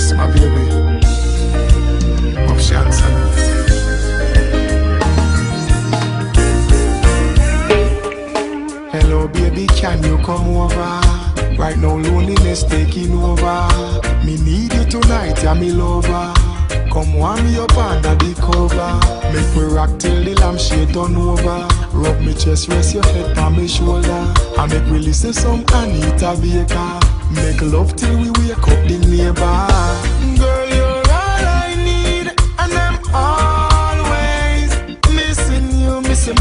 Yes, my baby. Options. Hello, baby, can you come over? Right now, loneliness taking over. Me need you tonight, yeah, me lover. Come warm me up under the cover. Make me rock till the lampshade turn over. Rub me chest, rest your head on me shoulder. And make me listen some Anita Baker. Make love till we wake up the neighbor. Girl, you're all I need, and I'm always missing you. Miss you,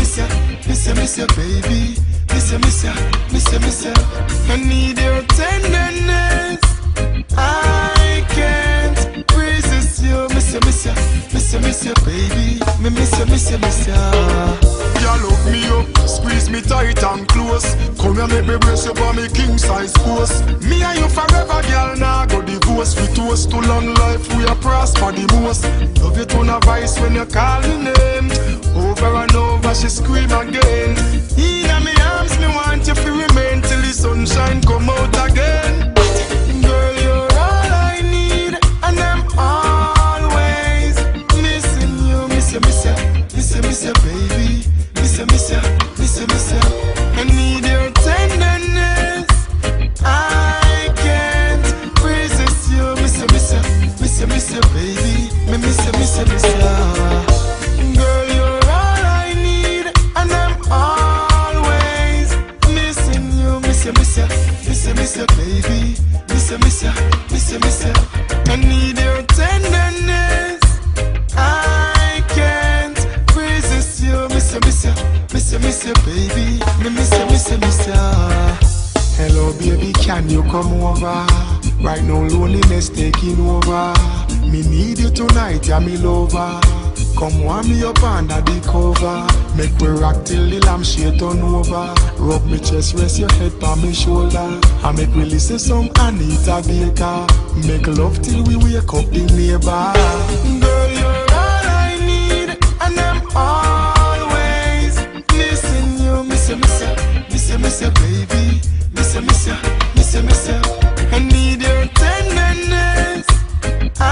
baby. Miss you. I need your tenderness. I can't resist you. Miss you, baby. Me miss you. You look me up, squeeze me tight and close. Come here, make me brace you for me king size post. Me and you forever, girl, nah go divorce. We toast to long life, we are prosper the most. Love you to a voice when you call me name. Over and over, she scream again. In my arms, me want you to remain till the sunshine come out again. Girl, you're all I need, and I'm always missing you. Miss you, baby. Miss you. I need your tenderness. I can't resist you. Miss you, baby. Me miss you. Girl, you're all I need, and I'm always missing you. Miss you, baby. Miss you. I need your tenderness. I can't resist you. Miss you, baby. Me miss you. Hello, baby, can you come over? Right now, loneliness taking over. Me need you tonight, yeah, me lover. Come warm me up under the cover. Make we rock till the lampshade turn over. Rub me chest, rest your head on me shoulder. And make we listen some Anita Baker. Make love till we wake up the neighbor. Girl, you're all I need, and I'm always missing you. Miss you, baby. Miss you. I need your tenderness. I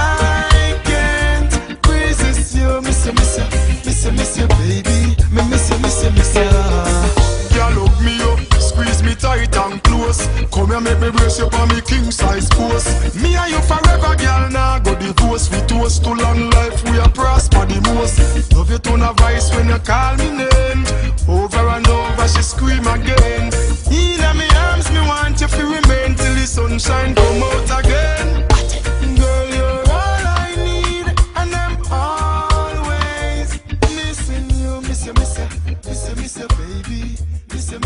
can't resist you. Miss you, baby. Me miss you. Girl, hug me up, squeeze me tight and close. Come here, make me brace you for me king size post. Me and you forever, girl, nah go divorce. We toast to long life, we are prosper the most. Love you to a voice when you call me name. Over and over, she scream again. In my arms, me want you to remain till the sunshine come out again. Girl, you're all I need, and I'm always missing you. Miss you, baby. Miss you.